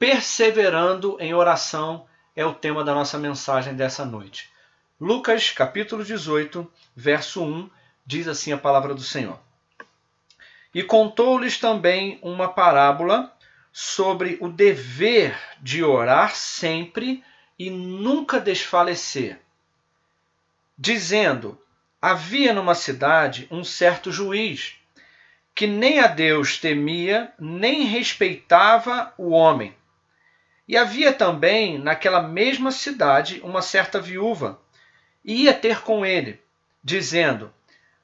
perseverando em oração é o tema da nossa mensagem dessa noite. Lucas, capítulo 18, verso 1, diz assim a palavra do Senhor. E contou-lhes também uma parábola sobre o dever de orar sempre e nunca desfalecer, dizendo: havia numa cidade um certo juiz, que nem a Deus temia, nem respeitava o homem. E havia também naquela mesma cidade uma certa viúva, e ia ter com ele, dizendo: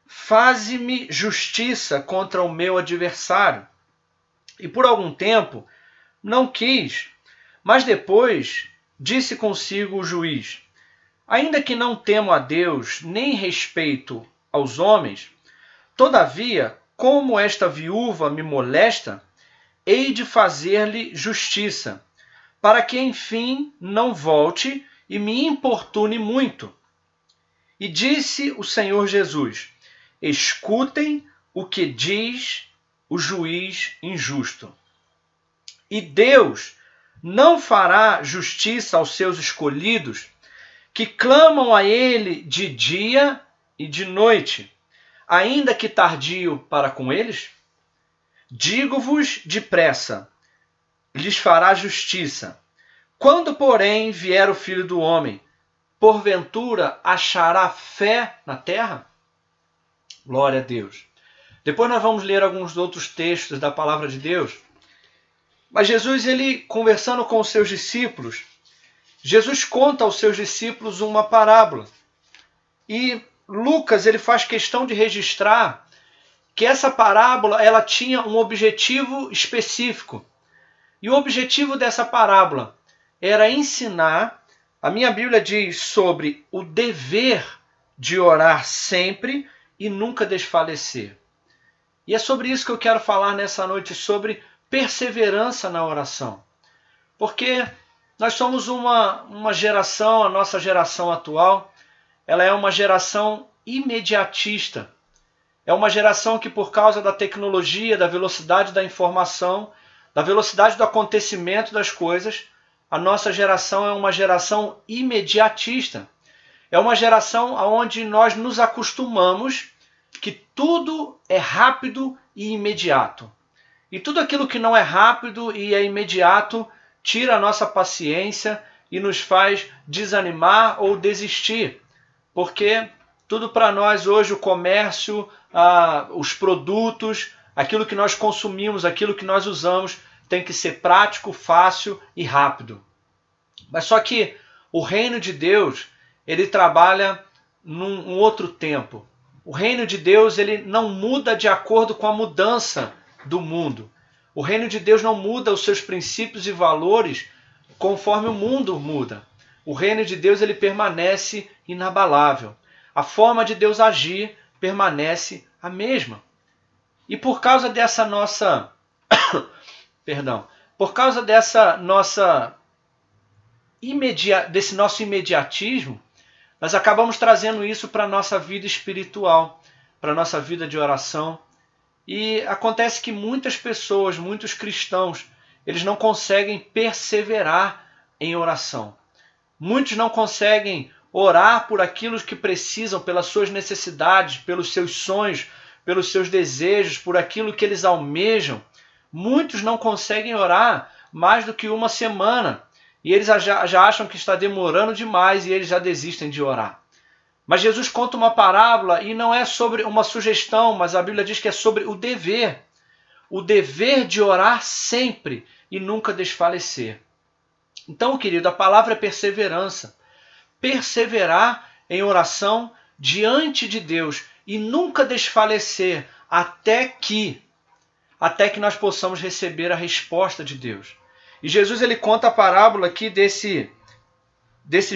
faze-me justiça contra o meu adversário. E por algum tempo não quis, mas depois disse consigo o juiz: ainda que não temo a Deus, nem respeito aos homens, todavia, como esta viúva me molesta, hei de fazer-lhe justiça, para que enfim não volte e me importune muito. E disse o Senhor Jesus: escutem o que diz o juiz injusto. E Deus não fará justiça aos seus escolhidos, que clamam a ele de dia e de noite, ainda que tardio para com eles? Digo-vos depressa, lhes fará justiça. Quando, porém, vier o Filho do Homem, porventura achará fé na terra? Glória a Deus. Depois nós vamos ler alguns outros textos da palavra de Deus. Mas Jesus, ele conversando com os seus discípulos, Jesus conta aos seus discípulos uma parábola. E Lucas, ele faz questão de registrar que essa parábola ela tinha um objetivo específico. E o objetivo dessa parábola era ensinar, a minha Bíblia diz, sobre o dever de orar sempre e nunca desfalecer. E é sobre isso que eu quero falar nessa noite, sobre perseverança na oração. Porque nós somos uma geração, a nossa geração atual, ela é uma geração imediatista. É uma geração que, por causa da tecnologia, da velocidade da informação, da velocidade do acontecimento das coisas, a nossa geração é uma geração imediatista. É uma geração onde nós nos acostumamos que tudo é rápido e imediato. E tudo aquilo que não é rápido e é imediato tira a nossa paciência e nos faz desanimar ou desistir. Porque tudo para nós hoje, o comércio, os produtos, aquilo que nós consumimos, aquilo que nós usamos, tem que ser prático, fácil e rápido. Mas só que o reino de Deus, ele trabalha num outro tempo. O reino de Deus, ele não muda de acordo com a mudança do mundo. O reino de Deus não muda os seus princípios e valores conforme o mundo muda. O reino de Deus, ele permanece inabalável. A forma de Deus agir permanece a mesma. E por causa dessa nossa por causa desse nosso imediatismo, nós acabamos trazendo isso para a nossa vida espiritual, para a nossa vida de oração. E acontece que muitas pessoas, muitos cristãos, eles não conseguem perseverar em oração. Muitos não conseguem orar por aquilo que precisam, pelas suas necessidades, pelos seus sonhos, pelos seus desejos, por aquilo que eles almejam. Muitos não conseguem orar mais do que uma semana. E eles já acham que está demorando demais e eles já desistem de orar. Mas Jesus conta uma parábola e não é sobre uma sugestão, mas a Bíblia diz que é sobre o dever. O dever de orar sempre e nunca desfalecer. Então, querido, a palavra é perseverança. Perseverar em oração diante de Deus e nunca desfalecer até que nós possamos receber a resposta de Deus. E Jesus, ele conta a parábola aqui desse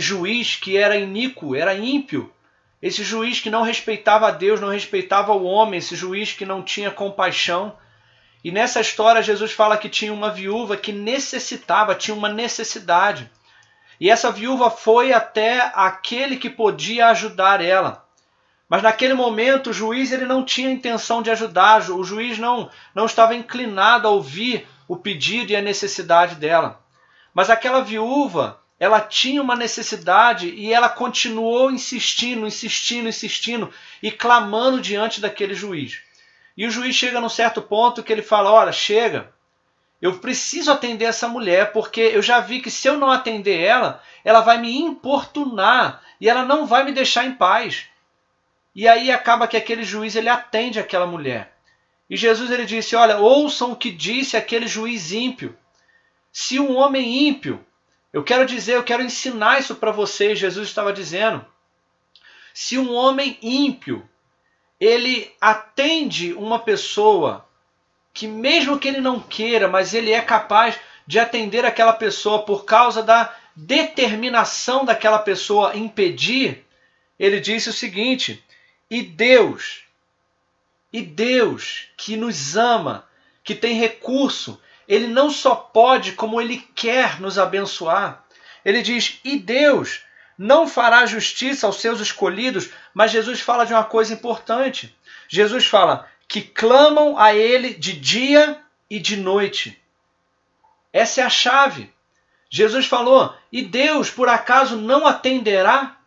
juiz que era iníquo, era ímpio. Esse juiz que não respeitava a Deus, não respeitava o homem, esse juiz que não tinha compaixão. E nessa história Jesus fala que tinha uma viúva que necessitava, tinha uma necessidade. E essa viúva foi até aquele que podia ajudar ela. Mas naquele momento o juiz ele não tinha intenção de ajudar, o juiz não estava inclinado a ouvir o pedido e a necessidade dela. Mas aquela viúva, ela tinha uma necessidade e ela continuou insistindo e clamando diante daquele juiz. E o juiz chega num certo ponto que ele fala, olha, chega, eu preciso atender essa mulher, porque eu já vi que se eu não atender ela, ela vai me importunar e ela não vai me deixar em paz. E aí acaba que aquele juiz ele atende aquela mulher. E Jesus ele disse, olha, ouçam o que disse aquele juiz ímpio. Se um homem ímpio, eu quero ensinar isso para vocês, Jesus estava dizendo. Se um homem ímpio, ele atende uma pessoa que mesmo que ele não queira, mas ele é capaz de atender aquela pessoa por causa da determinação daquela pessoa impedir, ele disse o seguinte, e Deus que nos ama, que tem recurso, ele não só pode, como ele quer nos abençoar. Ele diz, e Deus não fará justiça aos seus escolhidos, mas Jesus fala de uma coisa importante. Jesus fala que clamam a ele de dia e de noite. Essa é a chave. Jesus falou, e Deus por acaso não atenderá?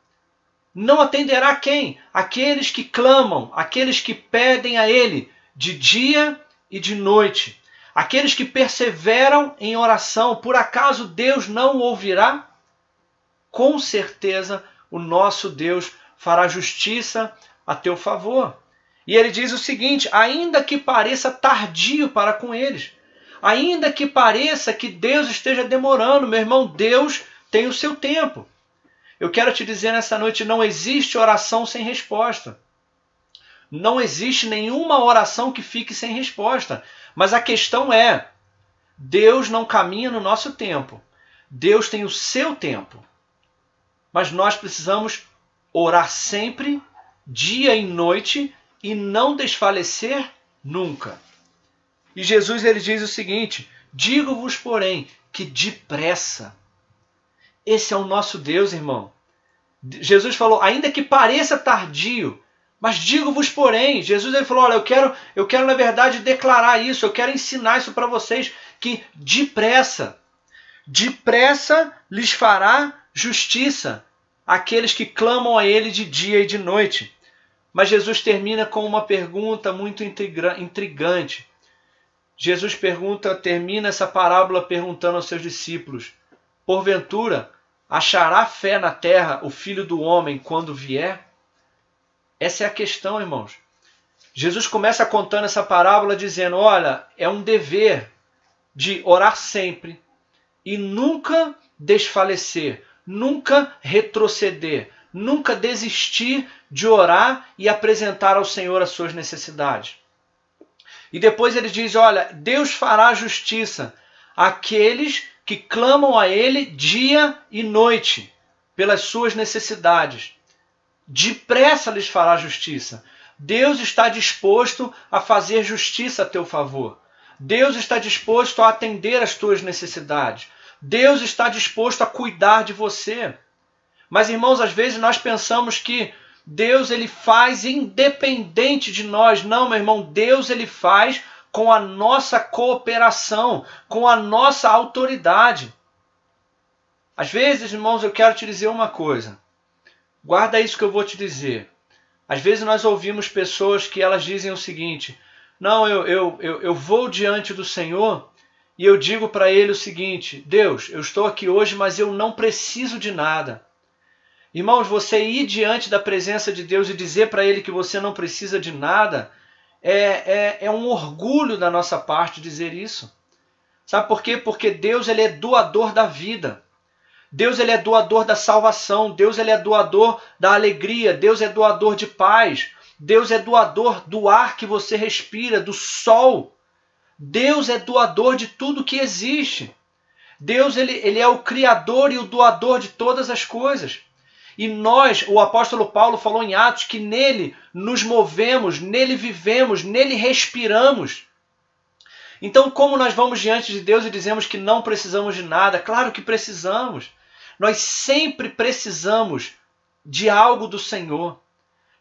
Não atenderá quem? Aqueles que clamam, aqueles que pedem a ele de dia e de noite. Aqueles que perseveram em oração, por acaso Deus não o ouvirá? Com certeza o nosso Deus fará justiça a teu favor. E ele diz o seguinte, ainda que pareça tardio para com eles, ainda que pareça que Deus esteja demorando, meu irmão, Deus tem o seu tempo. Eu quero te dizer nessa noite, não existe oração sem resposta. Não existe nenhuma oração que fique sem resposta. Mas a questão é, Deus não caminha no nosso tempo. Deus tem o seu tempo. Mas nós precisamos orar sempre, dia e noite, e não desfalecer nunca. E Jesus ele diz o seguinte, digo-vos, porém, que depressa. Esse é o nosso Deus, irmão. Jesus falou, ainda que pareça tardio, mas digo-vos, porém, Jesus ele falou, olha, eu quero na verdade declarar isso, eu quero ensinar isso para vocês, que depressa lhes fará justiça aqueles que clamam a ele de dia e de noite. Mas Jesus termina com uma pergunta muito intrigante. Jesus termina essa parábola perguntando aos seus discípulos, porventura, achará fé na terra o Filho do Homem quando vier? Essa é a questão, irmãos. Jesus começa contando essa parábola dizendo, olha, é um dever de orar sempre e nunca desfalecer, nunca retroceder, nunca desistir de orar e apresentar ao Senhor as suas necessidades. E depois ele diz, olha, Deus fará justiça àqueles que clamam a ele dia e noite pelas suas necessidades. Depressa lhes fará justiça. Deus está disposto a fazer justiça a teu favor. Deus está disposto a atender às tuas necessidades. Deus está disposto a cuidar de você. Mas, irmãos, às vezes nós pensamos que Deus ele faz independente de nós. Não, meu irmão, Deus ele faz com a nossa cooperação, com a nossa autoridade. Às vezes, irmãos, eu quero te dizer uma coisa. Guarda isso que eu vou te dizer. Às vezes nós ouvimos pessoas que elas dizem o seguinte, não, eu vou diante do Senhor e eu digo para ele o seguinte, Deus, eu estou aqui hoje, mas eu não preciso de nada. Irmãos, você ir diante da presença de Deus e dizer para ele que você não precisa de nada, é um orgulho da nossa parte dizer isso. Sabe por quê? Porque Deus ele é doador da vida. Deus ele é doador da salvação. Deus ele é doador da alegria. Deus é doador de paz. Deus é doador do ar que você respira, do sol. Deus é doador de tudo que existe. Deus ele é o criador e o doador de todas as coisas. E nós, o apóstolo Paulo falou em Atos que nele nos movemos, nele vivemos, nele respiramos. Então, como nós vamos diante de Deus e dizemos que não precisamos de nada? Claro que precisamos. Nós sempre precisamos de algo do Senhor.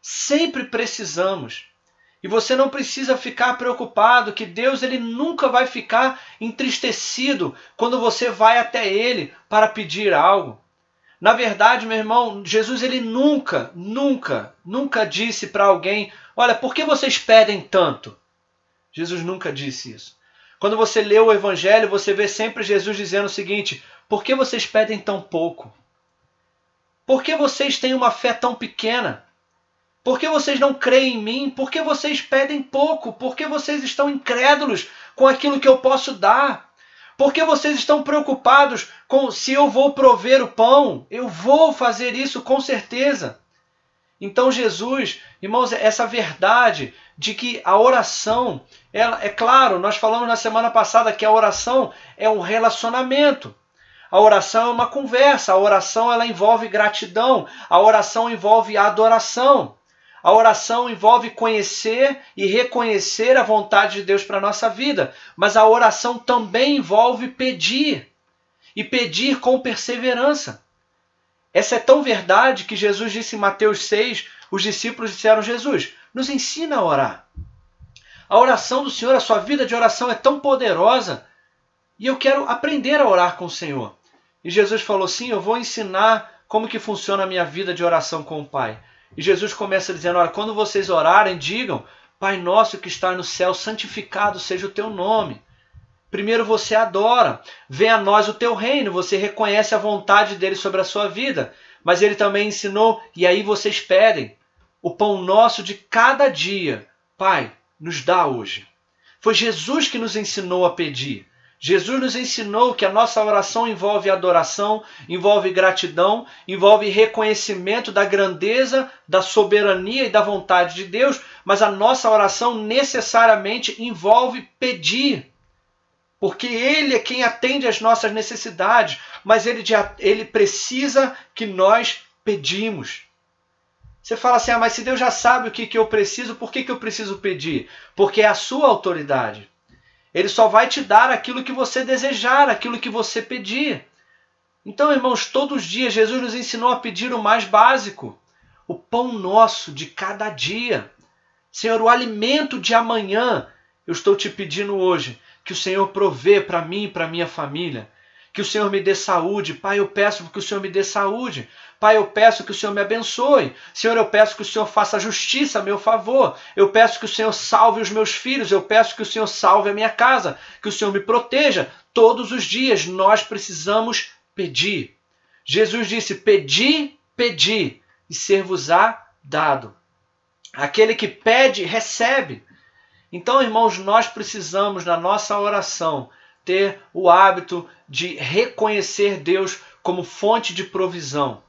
Sempre precisamos. E você não precisa ficar preocupado que Deus ele nunca vai ficar entristecido quando você vai até Ele para pedir algo. Na verdade, meu irmão, Jesus ele nunca disse para alguém, olha, por que vocês pedem tanto? Jesus nunca disse isso. Quando você lê o Evangelho, você vê sempre Jesus dizendo o seguinte, por que vocês pedem tão pouco? Por que vocês têm uma fé tão pequena? Por que vocês não creem em mim? Por que vocês pedem pouco? Por que vocês estão incrédulos com aquilo que eu posso dar? Por que vocês estão preocupados com se eu vou prover o pão? Eu vou fazer isso com certeza. Então Jesus, irmãos, essa verdade de que a oração, é claro, nós falamos na semana passada que a oração é um relacionamento. A oração é uma conversa, a oração ela envolve gratidão, a oração envolve adoração. A oração envolve conhecer e reconhecer a vontade de Deus para a nossa vida. Mas a oração também envolve pedir. E pedir com perseverança. Essa é tão verdade que Jesus disse em Mateus 6, os discípulos disseram, Jesus, nos ensina a orar. A oração do Senhor, a sua vida de oração é tão poderosa. E eu quero aprender a orar com o Senhor. E Jesus falou, sim, eu vou ensinar como que funciona a minha vida de oração com o Pai. E Jesus começa dizendo, olha, quando vocês orarem, digam, Pai nosso que está no céu, santificado seja o teu nome. Primeiro você adora, venha a nós o teu reino, você reconhece a vontade dele sobre a sua vida. Mas ele também ensinou, e aí vocês pedem, o pão nosso de cada dia, Pai, nos dá hoje. Foi Jesus que nos ensinou a pedir. Jesus nos ensinou que a nossa oração envolve adoração, envolve gratidão, envolve reconhecimento da grandeza, da soberania e da vontade de Deus, mas a nossa oração necessariamente envolve pedir, porque Ele é quem atende às nossas necessidades, mas Ele precisa que nós pedimos. Você fala assim, mas se Deus já sabe o que eu preciso, por que eu preciso pedir? Porque é a sua autoridade. Ele só vai te dar aquilo que você desejar, aquilo que você pedir. Então, irmãos, todos os dias Jesus nos ensinou a pedir o mais básico. O pão nosso de cada dia. Senhor, o alimento de amanhã, eu estou te pedindo hoje. Que o Senhor provê para mim e para minha família. Que o Senhor me dê saúde. Pai, eu peço que o Senhor me dê saúde. Pai, eu peço que o Senhor me abençoe. Senhor, eu peço que o Senhor faça justiça a meu favor. Eu peço que o Senhor salve os meus filhos. Eu peço que o Senhor salve a minha casa. Que o Senhor me proteja. Todos os dias nós precisamos pedir. Jesus disse, pedi, pedi, e ser-vos-á dado. Aquele que pede, recebe. Então, irmãos, nós precisamos, na nossa oração, ter o hábito de reconhecer Deus como fonte de provisão.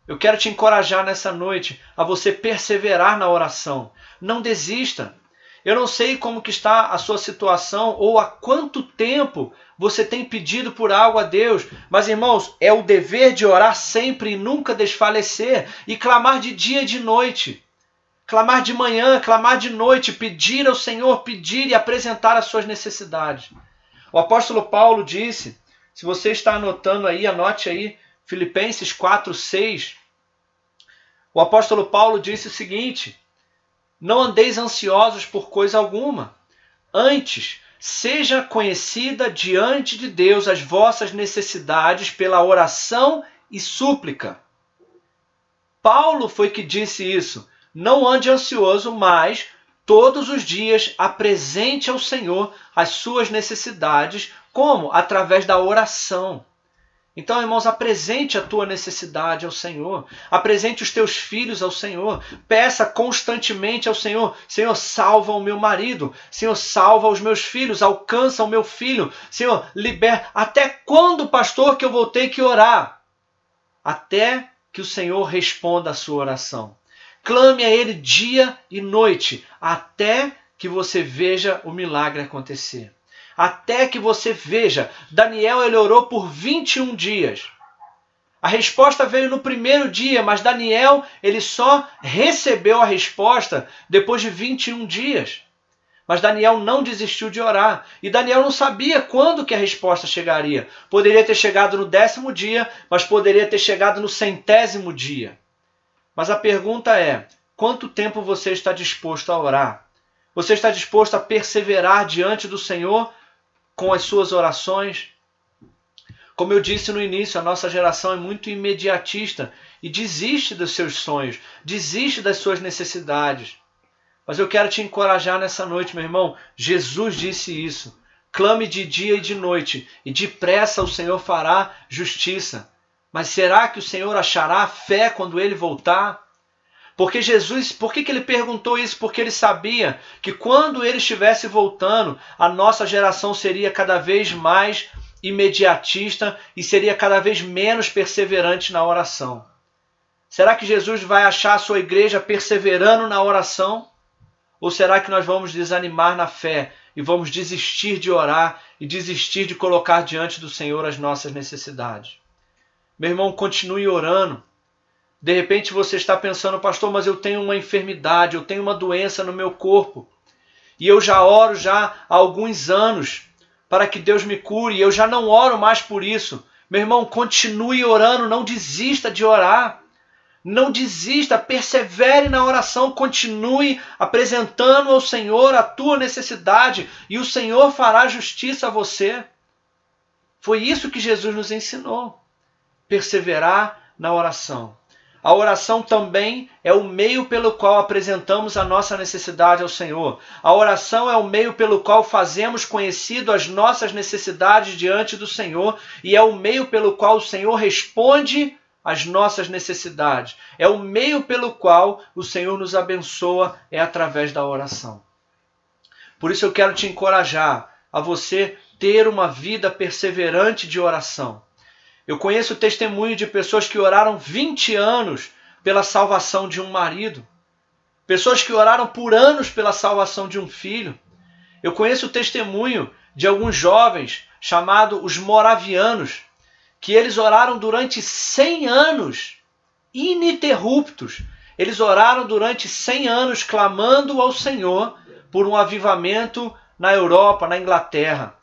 Eu quero te encorajar nessa noite a você perseverar na oração. Não desista. Eu não sei como que está a sua situação ou há quanto tempo você tem pedido por algo a Deus. Mas, irmãos, é o dever de orar sempre e nunca desfalecer e clamar de dia e de noite. Clamar de manhã, clamar de noite, pedir ao Senhor, pedir e apresentar as suas necessidades. O apóstolo Paulo disse, se você está anotando aí, anote aí, Filipenses 4:6. O apóstolo Paulo disse o seguinte, não andeis ansiosos por coisa alguma, antes seja conhecida diante de Deus as vossas necessidades pela oração e súplica. Paulo foi que disse isso. Não ande ansioso, mas todos os dias apresente ao Senhor as suas necessidades. Como? Através da oração. Então, irmãos, apresente a tua necessidade ao Senhor. Apresente os teus filhos ao Senhor. Peça constantemente ao Senhor. Senhor, salva o meu marido. Senhor, salva os meus filhos. Alcança o meu filho. Senhor, liberta. Até quando, pastor, que eu vou ter que orar? Até que o Senhor responda a sua oração. Clame a Ele dia e noite, até que você veja o milagre acontecer. Até que você veja. Daniel, ele orou por 21 dias. A resposta veio no primeiro dia, mas Daniel, ele só recebeu a resposta depois de 21 dias. Mas Daniel não desistiu de orar. E Daniel não sabia quando que a resposta chegaria. Poderia ter chegado no 10º dia, mas poderia ter chegado no 100º dia. Mas a pergunta é, quanto tempo você está disposto a orar? Você está disposto a perseverar diante do Senhor com as suas orações? Como eu disse no início, a nossa geração é muito imediatista e desiste dos seus sonhos, desiste das suas necessidades. Mas eu quero te encorajar nessa noite, meu irmão. Jesus disse isso. Clame de dia e de noite, e depressa o Senhor fará justiça. Mas será que o Senhor achará fé quando ele voltar? Porque Jesus, por que ele perguntou isso? Porque ele sabia que quando ele estivesse voltando, a nossa geração seria cada vez mais imediatista e seria cada vez menos perseverante na oração. Será que Jesus vai achar a sua igreja perseverando na oração? Ou será que nós vamos desanimar na fé e vamos desistir de orar e desistir de colocar diante do Senhor as nossas necessidades? Meu irmão, continue orando. De repente você está pensando, pastor, mas eu tenho uma enfermidade, eu tenho uma doença no meu corpo. E eu já oro há alguns anos para que Deus me cure, e eu já não oro mais por isso. Meu irmão, continue orando, não desista de orar. Não desista, persevere na oração, continue apresentando ao Senhor a tua necessidade e o Senhor fará justiça a você. Foi isso que Jesus nos ensinou, perseverar na oração. A oração também é o meio pelo qual apresentamos a nossa necessidade ao Senhor. A oração é o meio pelo qual fazemos conhecido as nossas necessidades diante do Senhor e é o meio pelo qual o Senhor responde as nossas necessidades. É o meio pelo qual o Senhor nos abençoa, é através da oração. Por isso eu quero te encorajar a você ter uma vida perseverante de oração. Eu conheço o testemunho de pessoas que oraram 20 anos pela salvação de um marido. Pessoas que oraram por anos pela salvação de um filho. Eu conheço o testemunho de alguns jovens chamados os moravianos, que eles oraram durante 100 anos, ininterruptos. Eles oraram durante 100 anos, clamando ao Senhor por um avivamento na Europa, na Inglaterra.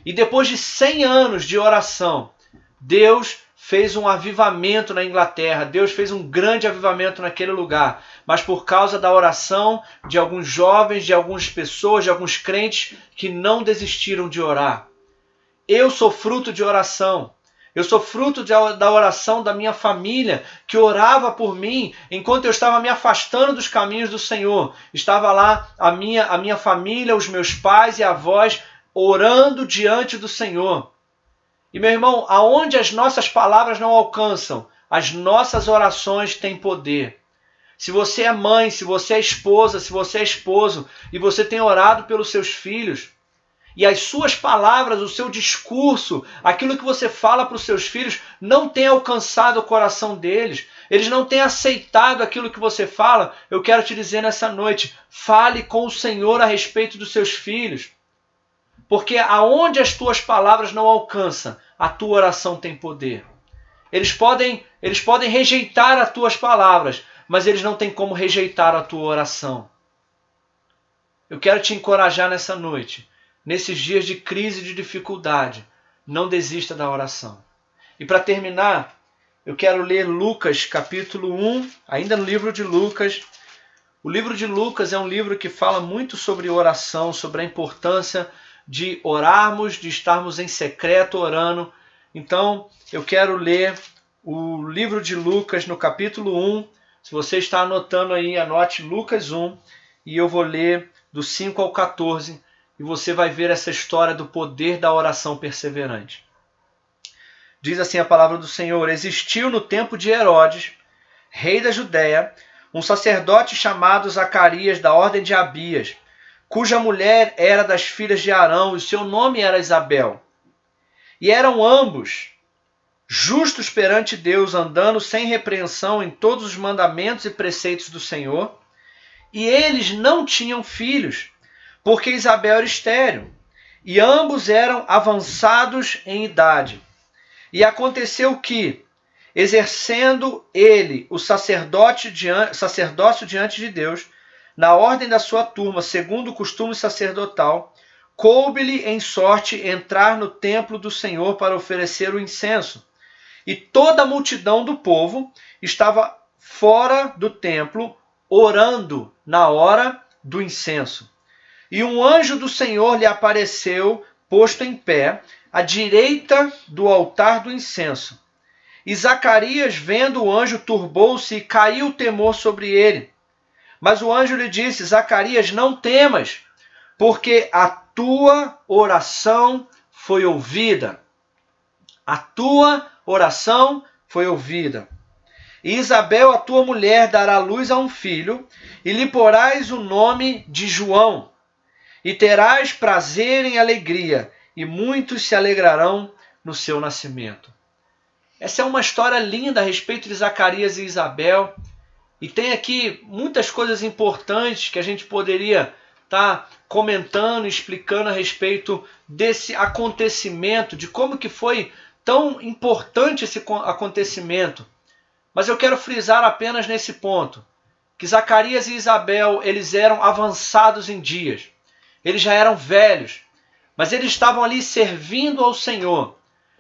E depois de 100 anos de oração, Deus fez um avivamento na Inglaterra. Deus fez um grande avivamento naquele lugar. Mas por causa da oração de alguns jovens, de algumas pessoas, de alguns crentes que não desistiram de orar. Eu sou fruto de oração. Eu sou fruto da oração da minha família, que orava por mim enquanto eu estava me afastando dos caminhos do Senhor. Estava lá a minha família, os meus pais e avós, orando diante do Senhor. E meu irmão, aonde as nossas palavras não alcançam, as nossas orações têm poder. Se você é mãe, se você é esposa, se você é esposo, e você tem orado pelos seus filhos, e as suas palavras, o seu discurso, aquilo que você fala para os seus filhos, não tem alcançado o coração deles, eles não têm aceitado aquilo que você fala, eu quero te dizer nessa noite, fale com o Senhor a respeito dos seus filhos. Porque aonde as tuas palavras não alcançam, a tua oração tem poder. Eles podem rejeitar as tuas palavras, mas eles não têm como rejeitar a tua oração. Eu quero te encorajar nessa noite. Nesses dias de crise e de dificuldade, não desista da oração. E para terminar, eu quero ler Lucas capítulo 1, ainda no livro de Lucas. O livro de Lucas é um livro que fala muito sobre oração, sobre a importância de orarmos, de estarmos em secreto orando. Então, eu quero ler o livro de Lucas no capítulo 1. Se você está anotando aí, anote Lucas 1 e eu vou ler do 5 ao 14. E você vai ver essa história do poder da oração perseverante. Diz assim a palavra do Senhor: existiu no tempo de Herodes, rei da Judéia, um sacerdote chamado Zacarias, da ordem de Abias, cuja mulher era das filhas de Arão, e seu nome era Isabel. E eram ambos justos perante Deus, andando sem repreensão em todos os mandamentos e preceitos do Senhor. E eles não tinham filhos, porque Isabel era estéril, e ambos eram avançados em idade. E aconteceu que, exercendo ele o sacerdócio diante de Deus, na ordem da sua turma, segundo o costume sacerdotal, coube-lhe em sorte entrar no templo do Senhor para oferecer o incenso. E toda a multidão do povo estava fora do templo, orando na hora do incenso. E um anjo do Senhor lhe apareceu, posto em pé, à direita do altar do incenso. E Zacarias, vendo o anjo, turbou-se e caiu o temor sobre ele. Mas o anjo lhe disse: Zacarias, não temas, porque a tua oração foi ouvida. A tua oração foi ouvida. E Isabel, a tua mulher, dará luz a um filho, e lhe porás o nome de João. E terás prazer em alegria, e muitos se alegrarão no seu nascimento. Essa é uma história linda a respeito de Zacarias e Isabel. E tem aqui muitas coisas importantes que a gente poderia estar comentando, explicando a respeito desse acontecimento, de como que foi tão importante esse acontecimento. Mas eu quero frisar apenas nesse ponto, que Zacarias e Isabel, eles eram avançados em dias. Eles já eram velhos, mas eles estavam ali servindo ao Senhor.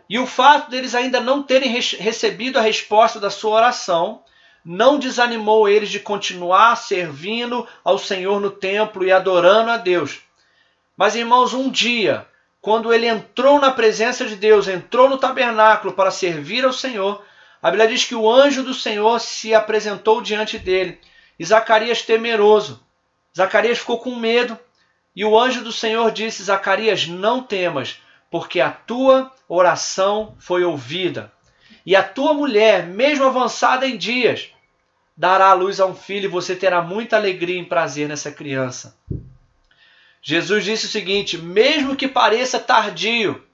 E o fato deles ainda não terem recebido a resposta da sua oração não desanimou eles de continuar servindo ao Senhor no templo e adorando a Deus. Mas, irmãos, um dia, quando ele entrou na presença de Deus, entrou no tabernáculo para servir ao Senhor, a Bíblia diz que o anjo do Senhor se apresentou diante dele. E Zacarias, temeroso, Zacarias ficou com medo. E o anjo do Senhor disse: Zacarias, não temas, porque a tua oração foi ouvida. E a tua mulher, mesmo avançada em dias, dará à luz a um filho, e você terá muita alegria e prazer nessa criança. Jesus disse o seguinte: mesmo que pareça tardio,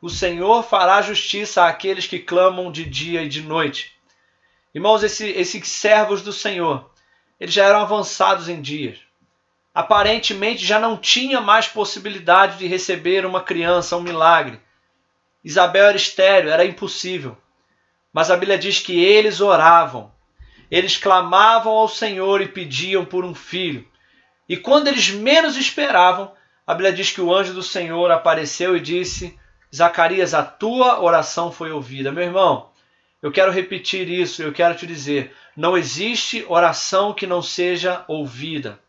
o Senhor fará justiça àqueles que clamam de dia e de noite. Irmãos, esses servos do Senhor, eles já eram avançados em dias. Aparentemente já não tinha mais possibilidade de receber uma criança, um milagre. Isabel era estéril, era impossível. Mas a Bíblia diz que eles oravam. Eles clamavam ao Senhor e pediam por um filho. E quando eles menos esperavam, a Bíblia diz que o anjo do Senhor apareceu e disse: Zacarias, a tua oração foi ouvida. Meu irmão, eu quero repetir isso, eu quero te dizer, não existe oração que não seja ouvida.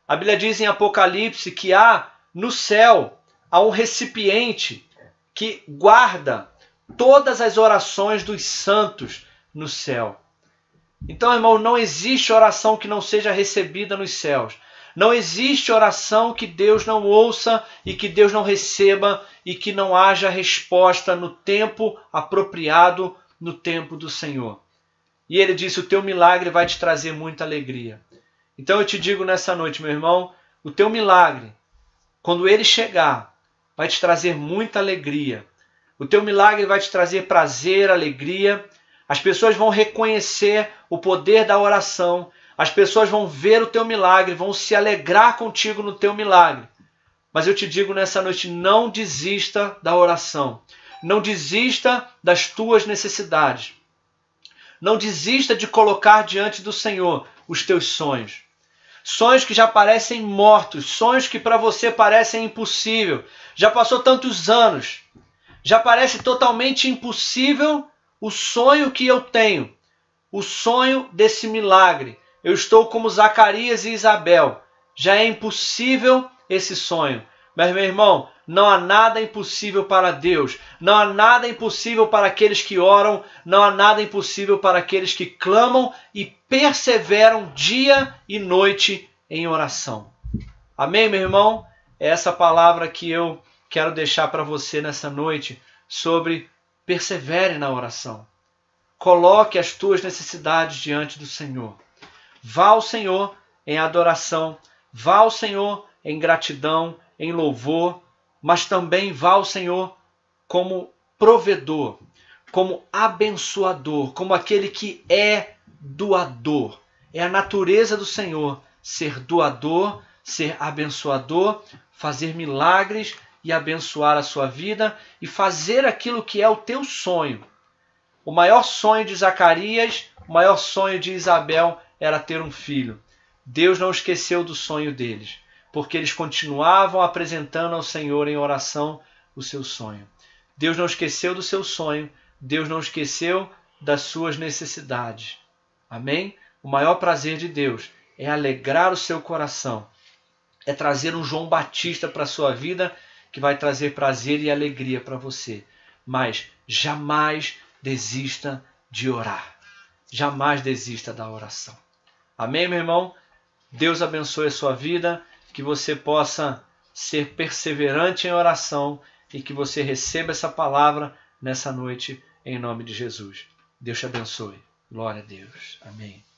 A Bíblia diz em Apocalipse que há no céu um recipiente que guarda todas as orações dos santos no céu. Então, irmão, não existe oração que não seja recebida nos céus. Não existe oração que Deus não ouça e que Deus não receba e que não haja resposta no tempo apropriado, no tempo do Senhor. E ele disse: o teu milagre vai te trazer muita alegria. Então eu te digo nessa noite, meu irmão, o teu milagre, quando ele chegar, vai te trazer muita alegria. O teu milagre vai te trazer prazer, alegria. As pessoas vão reconhecer o poder da oração. As pessoas vão ver o teu milagre, vão se alegrar contigo no teu milagre. Mas eu te digo nessa noite, não desista da oração. Não desista das tuas necessidades. Não desista de colocar diante do Senhor os teus sonhos. Sonhos que já parecem mortos, sonhos que para você parecem impossível. Já passou tantos anos, já parece totalmente impossível o sonho que eu tenho, o sonho desse milagre. Eu estou como Zacarias e Isabel, já é impossível esse sonho. Mas, meu irmão, não há nada impossível para Deus. Não há nada impossível para aqueles que oram. Não há nada impossível para aqueles que clamam e perseveram dia e noite em oração. Amém, meu irmão? É essa palavra que eu quero deixar para você nessa noite sobre persevere na oração. Coloque as tuas necessidades diante do Senhor. Vá ao Senhor em adoração. Vá ao Senhor em gratidão, em louvor, mas também vá ao Senhor como provedor, como abençoador, como aquele que é doador. É a natureza do Senhor ser doador, ser abençoador, fazer milagres e abençoar a sua vida e fazer aquilo que é o teu sonho. O maior sonho de Zacarias, o maior sonho de Isabel era ter um filho. Deus não esqueceu do sonho deles, porque eles continuavam apresentando ao Senhor em oração o seu sonho. Deus não esqueceu do seu sonho, Deus não esqueceu das suas necessidades. Amém? O maior prazer de Deus é alegrar o seu coração, é trazer um João Batista para a sua vida que vai trazer prazer e alegria para você. Mas jamais desista de orar. Jamais desista da oração. Amém, meu irmão? Deus abençoe a sua vida, que você possa ser perseverante em oração e que você receba essa palavra nessa noite, em nome de Jesus. Deus te abençoe. Glória a Deus. Amém.